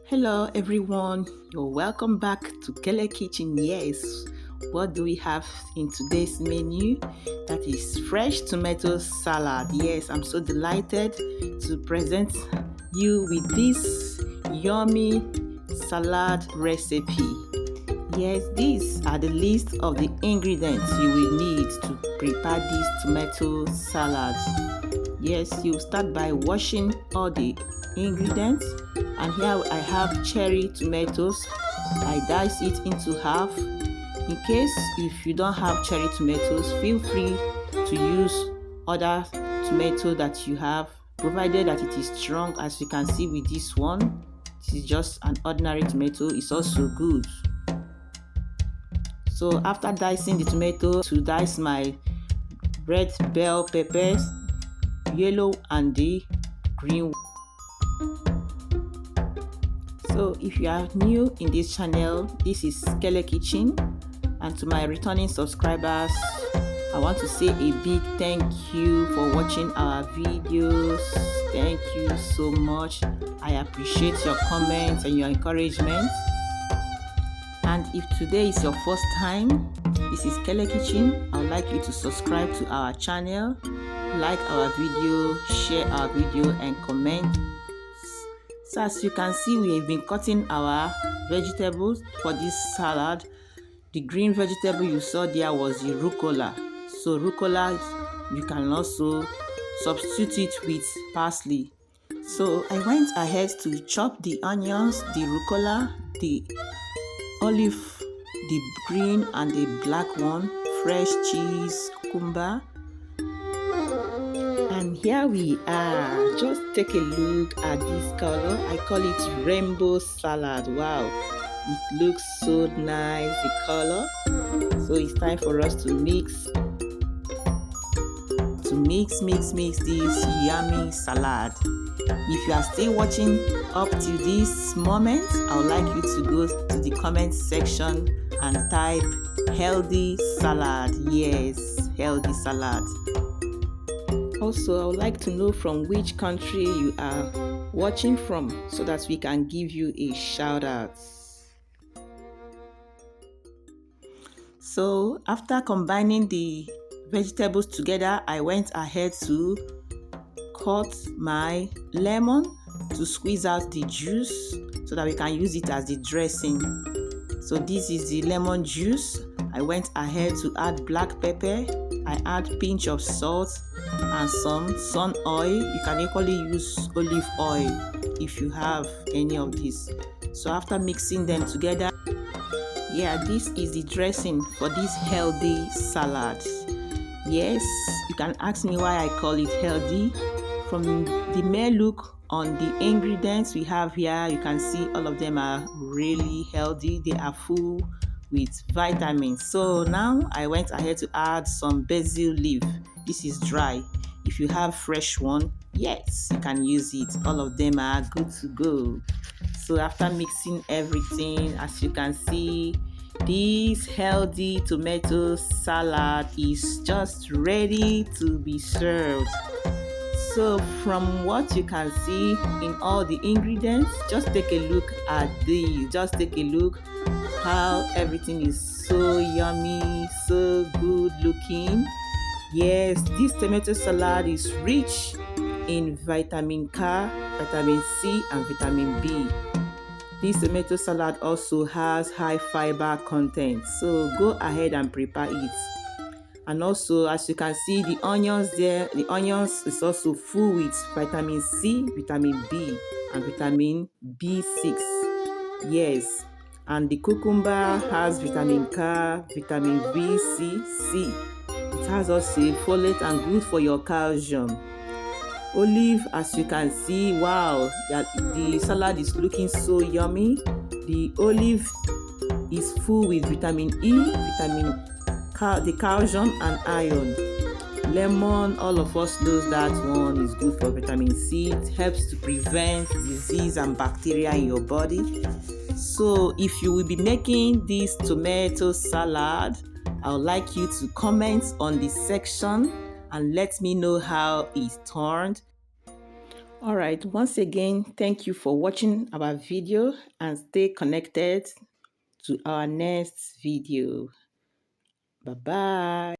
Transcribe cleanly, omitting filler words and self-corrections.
Hello everyone, you're welcome back to Kele Kitchen. Yes, what do we have in today's menu? That is fresh tomato salad. Yes, I'm so delighted to present you with this yummy salad recipe. Yes, these are the list of the ingredients you will need to prepare this tomato salad. Yes, you start by washing all the ingredients, and here I have cherry tomatoes. I dice it into half. In case if you don't have cherry tomatoes, feel free to use other tomato that you have, provided that it is strong. As you can see with this one, this is just an ordinary tomato. It's also good. So after dicing the tomato, to dice my red bell peppers, yellow and the green. So if you are new in this channel, this is Kele Kitchen, and to my returning subscribers, I want to say a big thank you for watching our videos. Thank you so much. I appreciate your comments and your encouragement. And if today is your first time, this is Kele Kitchen, I would like you to subscribe to our channel, like our video, share our video and comment. So as you can see, we have been cutting our vegetables for this salad. The green vegetable you saw there was the rucola. So rucola, you can also substitute it with parsley. So I went ahead to chop the onions, the rucola, the olive, the green and the black one, fresh cheese, cucumber. And here we are. Just take a look at this color. I call it rainbow salad. Wow, it looks so nice, the color. So it's time for us to mix this yummy salad. If you are still watching up to this moment, I would like you to go to the comment section and type healthy salad. Yes, healthy salad. Also, I would like to know from which country you are watching from so that we can give you a shout out. So after combining the vegetables together, I went ahead to cut my lemon to squeeze out the juice so that we can use it as the dressing. So this is the lemon juice. I went ahead to add black pepper. I add pinch of salt and some sun oil. You can equally use olive oil if you have any of these. So after mixing them together, yeah, this is the dressing for this healthy salad. Yes, you can ask me why I call it healthy. From the mere look on the ingredients we have here, you can see all of them are really healthy. They are full with vitamins. So now I went ahead to add some basil leaf. This is dry. If you have fresh one, yes, you can use it. All of them are good to go. So after mixing everything, as you can see, this healthy tomato salad is just ready to be served. So from what you can see in all the ingredients, just take a look at these. Just take a look how everything is so yummy, so good looking. Yes, this tomato salad is rich in vitamin K, vitamin C and vitamin B. This tomato salad also has high fiber content, so go ahead and prepare it. And also, as you can see, the onions there, the onions is also full with vitamin C, vitamin B and vitamin B6. Yes, and the cucumber has vitamin K, vitamin B, C. It has also folate and good for your calcium. Olive, as you can see, wow, the salad is looking so yummy. The olive is full with vitamin E, the calcium and iron. Lemon, all of us knows that one is good for vitamin C. It helps to prevent disease and bacteria in your body. So if you will be making this tomato salad, I would like you to comment on this section and let me know how it turned. All right, once again, thank you for watching our video and stay connected to our next video. Bye bye.